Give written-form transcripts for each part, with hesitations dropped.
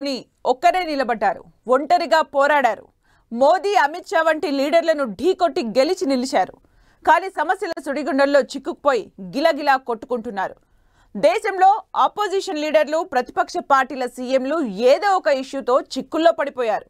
ఒక్కరే నిలబడ్డారు, ఒంటరిగా పోరాడారు. మోదీ, అమిత్ షా వంటి లీడర్లను ఢీకొట్టి గెలిచి నిలిచారు. కానీ సమస్యల సుడిగుండంలో చిక్కుకుపోయి గిలగిలా కొట్టుకుంటున్నారు. దేశంలో ఆపోజిషన్ లీడర్లు, ప్రతిపక్ష పార్టీల సీఎంలు ఏదో ఒక ఇష్యూతో చిక్కుల్లో పడిపోయారు.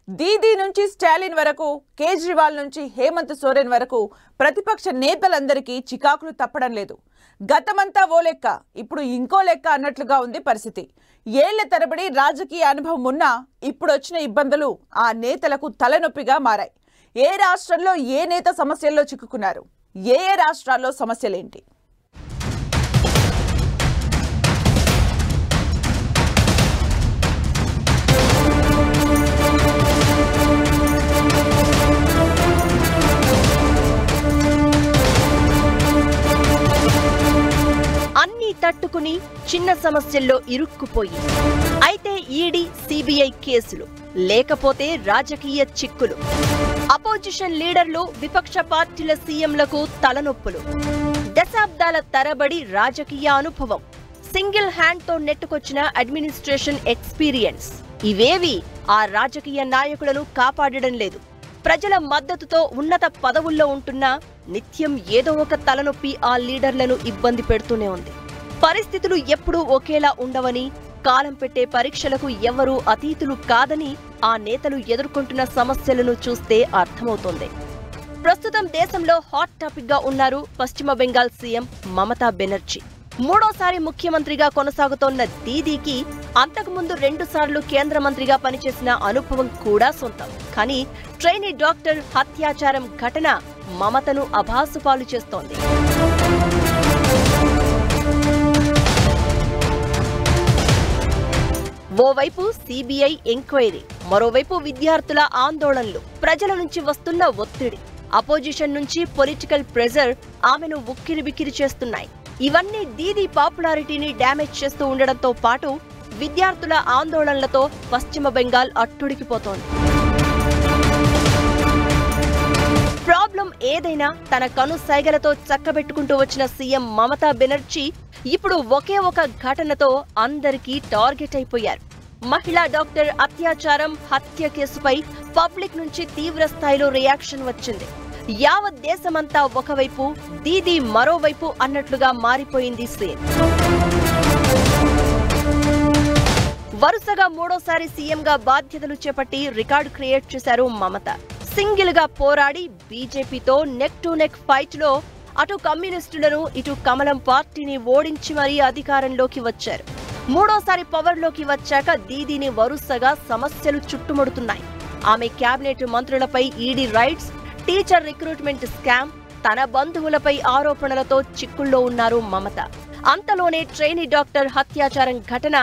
దీదీ నుంచి స్టాలిన్ వరకు, కేజ్రీవాల్ నుంచి హేమంత్ సోరెన్ వరకు ప్రతిపక్ష నేతలందరికీ చికాకులు తప్పడం లేదు. గతమంతా ఓ లెక్క, ఇప్పుడు ఇంకో లెక్క అన్నట్లుగా ఉంది పరిస్థితి. ఏళ్ల తరబడి రాజకీయ అనుభవం ఉన్నా ఇప్పుడు వచ్చిన ఇబ్బందులు ఆ నేతలకు తలనొప్పిగా మారాయి. ఏ రాష్ట్రంలో ఏ నేత సమస్యల్లో చిక్కుకున్నారు, ఏ రాష్ట్రాల్లో సమస్యలేంటి? అన్నీ తట్టుకుని చిన్న సమస్యల్లో ఇరుక్కుపోయి, అయితే ఈడీ, సిబిఐ కేసులు, లేకపోతే రాజకీయ చిక్కులు, అపోజిషన్ లీడర్లు, విపక్ష పార్టీల సీఎంలకు తలనొప్పులు, దశాబ్దాల తరబడి రాజకీయ అనుభవం, సింగిల్ హ్యాండ్తో నెట్టుకొచ్చిన అడ్మినిస్ట్రేషన్ ఎక్స్పీరియన్స్, ఇవేవి ఆ రాజకీయ నాయకులను కాపాడడం లేదు. ప్రజల మద్దతుతో ఉన్నత పదవుల్లో ఉంటున్నా నిత్యం ఏదో ఒక తలనొప్పి ఆ లీడర్లను ఇబ్బంది పెడుతూనే ఉంది. పరిస్థితులు ఎప్పుడూ ఒకేలా ఉండవని, కాలం పెట్టే పరీక్షలకు ఎవరూ అతీతులు కాదని ఆ నేతలు ఎదుర్కొంటున్న సమస్యలను చూస్తే అర్థమవుతోంది. ప్రస్తుతం దేశంలో హాట్ టాపిక్ గా ఉన్నారు పశ్చిమ బెంగాల్ సీఎం మమతా బెనర్జీ. మూడోసారి ముఖ్యమంత్రిగా కొనసాగుతోన్న దీదీకి అంతకుముందు 2 సార్లు కేంద్ర మంత్రిగా పనిచేసిన అనుభవం కూడా సొంతం. కానీ ట్రైనీ డాక్టర్ హత్యాచారం ఘటన మమతను అభాసుపాలు చేస్తోంది. ఓవైపు సిబిఐ ఎంక్వైరీ, మరోవైపు విద్యార్థుల ఆందోళనలు, ప్రజల నుంచి వస్తున్న ఒత్తిడి, అపోజిషన్ నుంచి పొలిటికల్ ప్రెజర్ ఆమెను ఉక్కిరిబిక్కిరి చేస్తున్నాయి. ఇవన్నీ దీదీ పాపులారిటీని డ్యామేజ్ చేస్తూ ఉండడంతో పాటు విద్యార్థుల ఆందోళనలతో పశ్చిమ బెంగాల్ అట్టుడికిపోతోంది. ప్రాబ్లం ఏదైనా తన కను సైగలతో చక్కబెట్టుకుంటూ వచ్చిన సీఎం మమతా బెనర్జీ ఇప్పుడు ఒకే ఒక ఘటనతో అందరికీ టార్గెట్ అయిపోయారు. మహిళా డాక్టర్ అత్యాచారం, హత్య కేసుపై పబ్లిక్ నుంచి తీవ్ర స్థాయిలో రియాక్షన్ వచ్చింది. యావత్ దేశమంతా ఒకవైపు, దీదీ మరోవైపు అన్నట్లుగా మారిపోయింది సీన్. వరుసగా మూడోసారి సీఎంగా బాధ్యతలు చేపట్టి రికార్డు క్రియేట్ చేశారు మమత. సింగిల్ గా పోరాడి బీజేపీతో నెక్ టు నెక్ ఫైట్ లో అటు కమ్యూనిస్టులను, ఇటు కమలం పార్టీని ఓడించి మరీ అధికారంలోకి వచ్చారు. మూడోసారి పవర్లోకి వచ్చాక దీదీని వరుసగా సమస్యలు చుట్టుముడుతున్నాయి. ఆమె కేబినెట్ మంత్రులపై ED raids, teacher recruitment scam, తన బంధువులపై ఆరోపణలతో చిక్కుల్లో ఉన్నారు మమత. అంతలోనే ట్రైనీ డాక్టర్ హత్యాచారం ఘటన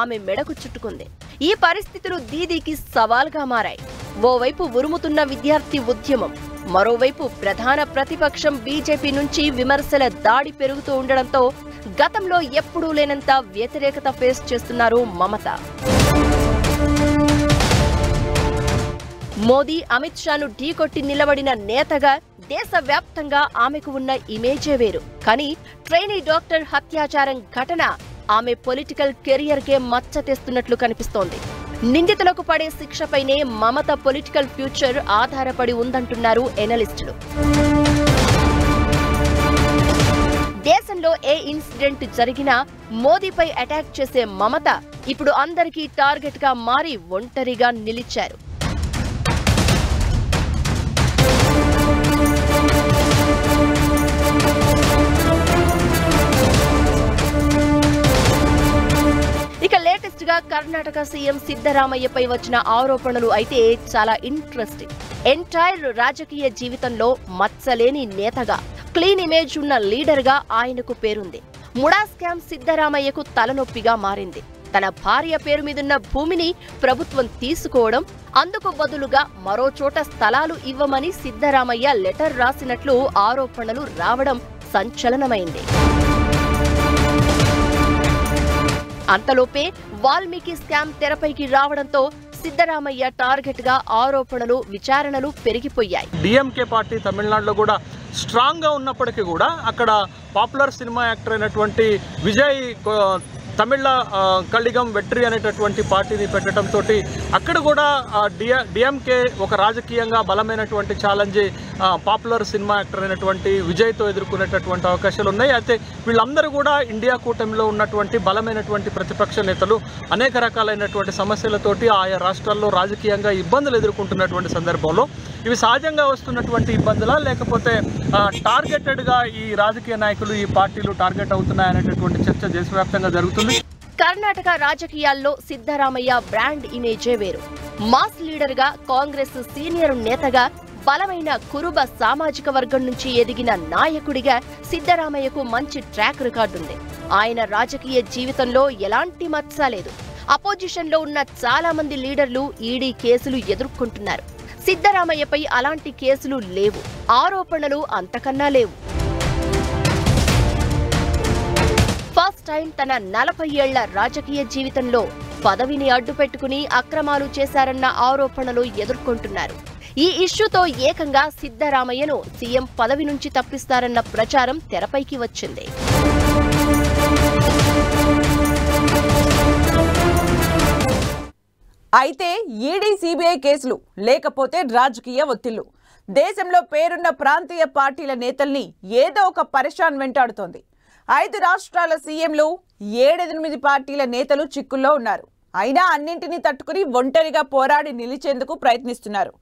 ఆమె మెడకు చుట్టుకుంది. ఈ పరిస్థితులు దీదీకి సవాల్గా మారాయి. ఓవైపు ఉరుముతున్న విద్యార్థి ఉద్యమం, మరోవైపు ప్రధాన ప్రతిపక్షం బీజేపీ నుంచి విమర్శల దాడి పెరుగుతూ ఉండడంతో గతంలో ఎప్పుడూ లేనంత వ్యతిరేకత ఫేస్ చేస్తున్నారు మమత. మోదీ, అమిత్ షాను ఢీకొట్టి నిలబడిన నేతగా దేశవ్యాప్తంగా ఆమెకు ఉన్న ఇమేజే వేరు. కానీ ట్రైనీ డాక్టర్ హత్యాచారం ఘటన ఆమె పొలిటికల్ కెరియర్కే మచ్చ తెస్తున్నట్లు కనిపిస్తోంది. నిందితులకు పడే శిక్షపైనే మమత పొలిటికల్ ఫ్యూచర్ ఆధారపడి ఉందంటున్నారు ఎనలిస్టులు. దేశంలో ఏ ఇన్సిడెంట్ జరిగినా మోదీపై అటాక్ చేసే మమత ఇప్పుడు అందరికీ టార్గెట్ గా మారి ఒంటరిగా నిలిచారు. ఇక లేటెస్ట్ గా కర్ణాటక సీఎం సిద్ధరామయ్యపై వచ్చిన ఆరోపణలు అయితే చాలా ఇంట్రెస్టింగ్. ఎంటైర్ రాజకీయ జీవితంలో మచ్చలేని నేతగా, క్లీన్ ఇమేజ్ ఉన్న లీడర్ గా ఆయనకు పేరుంది. ముడా స్కామ్ సిద్ధరామయ్యకు తలనొప్పిగా మారింది. తన భార్య పేరు మీదున్న భూమిని ప్రభుత్వం తీసుకోవడం, అందుకు బదులుగా మరో చోట స్థలాలు ఇవ్వమని సిద్ధరామయ్య లెటర్ రాసినట్లు ఆరోపణలు రావడం సంచలనమైంది. అంతలోపే వాల్మీకి స్కామ్ తెరపైకి రావడంతో సిద్ధరామయ్య టార్గెట్ గా ఆరోపణలు, విచారణలు పెరిగిపోయాయి. డిఎంకే పార్టీ తమిళనాడులో కూడా స్ట్రాంగ్ గా ఉన్నప్పటికీ కూడా అక్కడ పాపులర్ సినిమా యాక్టర్ అయినటువంటి విజయ్ తమిళ కళిగం వెట్రి అనేటటువంటి పార్టీని పెట్టడంతో అక్కడ కూడా డిఎంకే ఒక రాజకీయంగా బలమైనటువంటి ఛాలెంజ్ పాపులర్ సినిమా యాక్టర్ అయినటువంటి విజయ్తో ఎదుర్కొనేటటువంటి అవకాశాలు ఉన్నాయి. అయితే వీళ్ళందరూ కూడా ఇండియా కూటమిలో ఉన్నటువంటి బలమైనటువంటి ప్రతిపక్ష నేతలు అనేక రకాలైనటువంటి సమస్యలతోటి ఆయా రాష్ట్రాల్లో రాజకీయంగా ఇబ్బందులు ఎదుర్కొంటున్నటువంటి సందర్భంలో ఇవి సహజంగా వస్తున్నటువంటి ఇబ్బందులా, లేకపోతే టార్గెటెడ్గా ఈ రాజకీయ నాయకులు ఈ పార్టీలు టార్గెట్ అవుతున్నాయనేటటువంటి చర్చ దేశవ్యాప్తంగా జరుగుతుంది. కర్ణాటక రాజకీయాల్లో సిద్ధరామయ్య బ్రాండ్ ఇమేజే వేరు. మాస్ లీడర్ గా, కాంగ్రెస్ సీనియర్ నేతగా, బలమైన కురుబ సామాజిక వర్గం నుంచి ఎదిగిన నాయకుడిగా సిద్ధరామయ్యకు మంచి ట్రాక్ రికార్డుంది. ఆయన రాజకీయ జీవితంలో ఎలాంటి మచ్చ లేదు. అపోజిషన్ లో ఉన్న చాలా మంది లీడర్లు ఈడీ కేసులు ఎదుర్కొంటున్నారు. సిద్ధరామయ్యపై అలాంటి కేసులు లేవు, ఆరోపణలు అంతకన్నా లేవు. ఫస్ట్ టైం తన 40 ఏళ్ల రాజకీయ జీవితంలో పదవిని అడ్డుపెట్టుకుని అక్రమాలు చేశారన్న ఆరోపణలు ఎదుర్కొంటున్నారు. ఈ ఇష్యూతో ఏకంగా సిద్ధరామయ్యను సీఎం పదవి నుంచి తప్పిస్తారన్న ప్రచారం తెరపైకి వచ్చింది. అయితే ఈడీ సిబిఐ కేసులు, లేకపోతే రాజకీయ ఒత్తిళ్లు, దేశంలో పేరున్న ప్రాంతీయ పార్టీల నేతల్ని ఏదో ఒక పరేషాన్ వెంటాడుతోంది. 5 రాష్ట్రాల సీఎంలు, 7-8 పార్టీల నేతలు చిక్కుల్లో ఉన్నారు. అయినా అన్నింటినీ తట్టుకుని ఒంటరిగా పోరాడి నిలిచేందుకు ప్రయత్నిస్తున్నారు.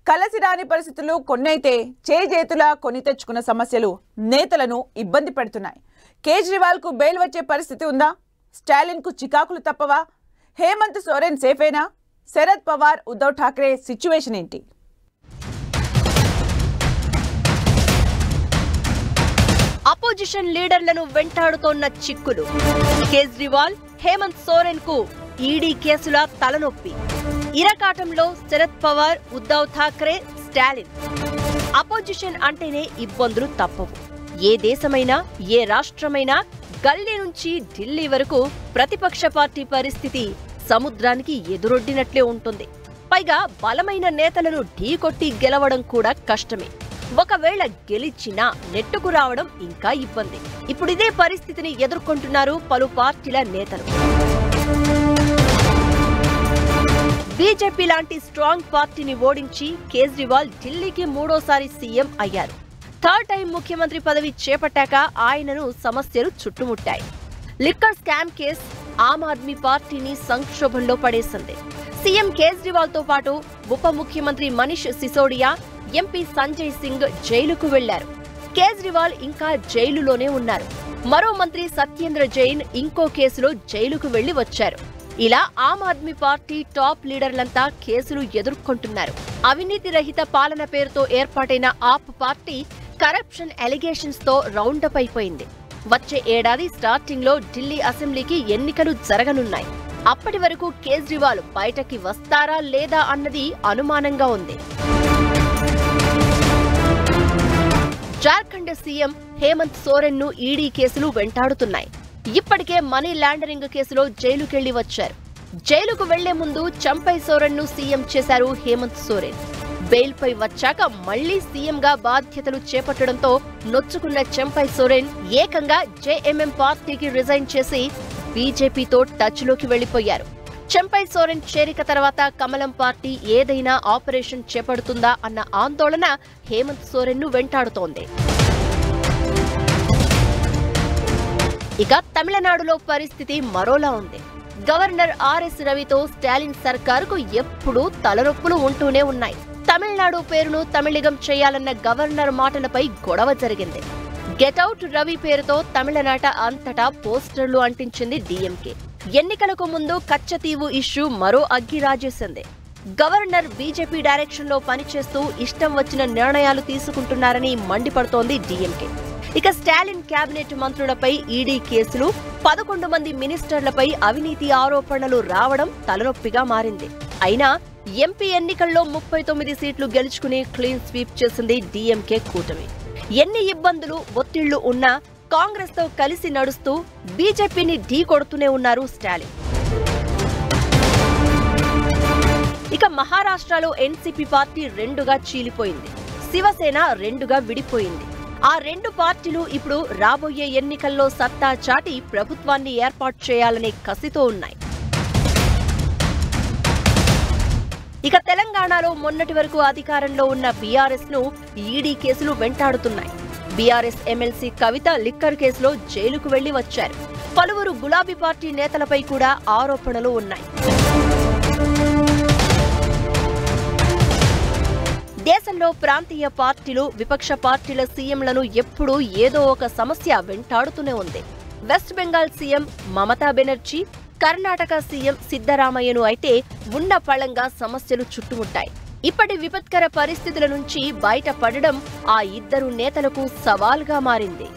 కలసి రాని పరిస్థితులు కొన్నైతే చేజేతులా కొని తెచ్చుకున్న సమస్యలు నేతలను ఇబ్బంది పెడుతున్నాయి. కేజ్రీవాల్కు బెయిల్ వచ్చే పరిస్థితి ఉందా? స్టాలిన్కు చికాకులు తప్పవా? హేమంత్ సోరెన్ సేఫేనా? శరద్ పవార్, ఉద్ధవ్ ఠాక్రే సిచ్యువేషన్ ఏంటి? అపోజిషన్ లీడర్లను వెంటాడుతోన్న చిక్కులు. కేజ్రీవాల్, హేమంత్ సోరెన్ కు ఈడీ కేసుల తలనొప్పి. ఇరకాటంలో శరద్ పవార్, ఉద్ధవ్ ఠాక్రే, స్టాలిన్. అపోజిషన్ అంటేనే ఇబ్బందులు తప్పవు. ఏ దేశమైనా, ఏ రాష్ట్రమైనా, గల్లీ నుంచి ఢిల్లీ వరకు ప్రతిపక్ష పార్టీ పరిస్థితి సముద్రానికి ఎదురొడ్డినట్లే ఉంటుంది. పైగా బలమైన నేతలను ఢీకొట్టి గెలవడం కూడా కష్టమే. ఒకవేళ గెలిచినా నెట్టుకు రావడం ఇంకా ఇబ్బంది. ఇప్పుడు ఇదే పరిస్థితిని ఎదుర్కొంటున్నారు పలు పార్టీల నేతలు. బీజేపీ లాంటి స్ట్రాంగ్ పార్టీని ఓడించి కేజ్రీవాల్ ఢిల్లీకి 3వ సీఎం అయ్యారు. థర్డ్ టైం ముఖ్యమంత్రి పదవి చేపట్టాక ఆయనను సమస్యలు చుట్టుముట్టాయి. Liquor scam case Aam Aadmi పార్టీని సంక్షోభంలో పడేసింది. సీఎం కేజ్రీవాల్ తో పాటు ఉప ముఖ్యమంత్రి మనీష్ సిసోడియా, ఎంపీ సంజయ్ సింగ్ జైలుకు వెళ్లారు. కేజ్రీవాల్ ఇంకా జైలులోనే ఉన్నారు. మరో మంత్రి సత్యేంద్ర జైన్ ఇంకో కేసులో జైలుకు వెళ్లి వచ్చారు. ఇలా ఆమ్ ఆద్మీ పార్టీ టాప్ లీడర్లంతా కేసులు ఎదుర్కొంటున్నారు. అవినీతి రహిత పాలన పేరుతో ఏర్పాటైన ఆప్ పార్టీ కరప్షన్ అలిగేషన్స్ తో రౌండప్ అయిపోయింది. వచ్చే ఏడాది స్టార్టింగ్ లో ఢిల్లీ అసెంబ్లీకి ఎన్నికలు జరగనున్నాయి. అప్పటి వరకు కేజ్రీవాల్ బయటకి వస్తారా లేదా అన్నది అనుమానంగా ఉంది. జార్ఖండ్ సీఎం హేమంత్ సోరెన్ ను ఈడీ కేసులు వెంటాడుతున్నాయి. ఇప్పటికే మనీ లాండరింగ్ కేసులో జైలుకెళ్లి వచ్చారు. జైలుకు వెళ్లే ముందు చంపై సోరెన్ ను సీఎం చేశారు హేమంత్ సోరెన్. బెయిల్ పై వచ్చాక మళ్లీ సీఎంగా బాధ్యతలు చేపట్టడంతో నొచ్చుకున్న చంపై సోరెన్ ఏకంగా జేఎంఎం పార్టీకి రిజైన్ చేసి బీజేపీతో టచ్ లోకి వెళ్లిపోయారు. చంపై సోరెన్ చేరిక తర్వాత కమలం పార్టీ ఏదైనా ఆపరేషన్ చేపడుతుందా అన్న ఆందోళన హేమంత్ సోరెన్ ను వెంటాడుతోంది. ఇక తమిళనాడులో పరిస్థితి మరోలా ఉంది. గవర్నర్ ఆర్ఎస్ రవితో స్టాలిన్ సర్కారుకు ఎప్పుడూ తలనొప్పులు ఉంటూనే ఉన్నాయి. తమిళనాడు పేరును తమిళిగం చేయాలన్న గవర్నర్ మాటలపై గొడవ జరిగింది. గెట్అవుట్ రవి పేరుతో తమిళనాట అంతటా పోస్టర్లు అంటించింది డీఎంకే. ఎన్నికలకు ముందు కచ్చతీవు ఇష్యూ మరో అగ్గి రాజేసింది. గవర్నర్ బీజేపీ డైరెక్షన్ లో పనిచేస్తూ ఇష్టం వచ్చిన నిర్ణయాలు తీసుకుంటున్నారని మండిపడుతోంది డీఎంకే. ఇక స్టాలిన్ కేబినెట్ మంత్రులపై ఈడీ కేసులు, 11 మంది మినిస్టర్లపై అవినీతి ఆరోపణలు రావడం తలనొప్పిగా మారింది. అయినా ఎంపీ ఎన్నికల్లో 39 సీట్లు గెలుచుకుని క్లీన్ స్వీప్ చేసింది డీఎంకే కూటమి. ఎన్ని ఇబ్బందులు, ఒత్తిళ్లు ఉన్నా కాంగ్రెస్ తో కలిసి నడుస్తూ బీజేపీని ఢీ కొడుతూనే ఉన్నారు స్టాలిన్. ఇక మహారాష్ట్రలో ఎన్సీపీ పార్టీ రెండుగా చీలిపోయింది. శివసేన రెండుగా విడిపోయింది. ఆ రెండు పార్టీలు ఇప్పుడు రాబోయే ఎన్నికల్లో సత్తా చాటి ప్రభుత్వాన్ని ఏర్పాటు చేయాలనే కసితో ఉన్నాయి. ఇక తెలంగాణలో మొన్నటి వరకు అధికారంలో ఉన్న బీఆర్ఎస్ ను ఈడీ కేసులు వెంటాడుతున్నాయి. బీఆర్ఎస్ ఎమ్మెల్సీ కవిత లిక్కర్ కేసులో జైలుకు వెళ్లి వచ్చారు. పలువురు గులాబీ పార్టీ నేతలపై కూడా ఆరోపణలు ఉన్నాయి. దేశంలో ప్రాంతీయ పార్టీలు, విపక్ష పార్టీల సీఎంలను ఎప్పుడూ ఏదో ఒక సమస్య వెంటాడుతూనే ఉంది. వెస్ట్ బెంగాల్ సీఎం మమతా బెనర్జీ, కర్ణాటక సీఎం సిద్ధరామయ్యను అయితే ఉన్న పళంగా సమస్యలు చుట్టుముట్టాయి. ఇప్పటి విపత్కర పరిస్థితుల నుంచి బయటపడడం ఆ ఇద్దరు నేతలకు సవాల్గా మారింది.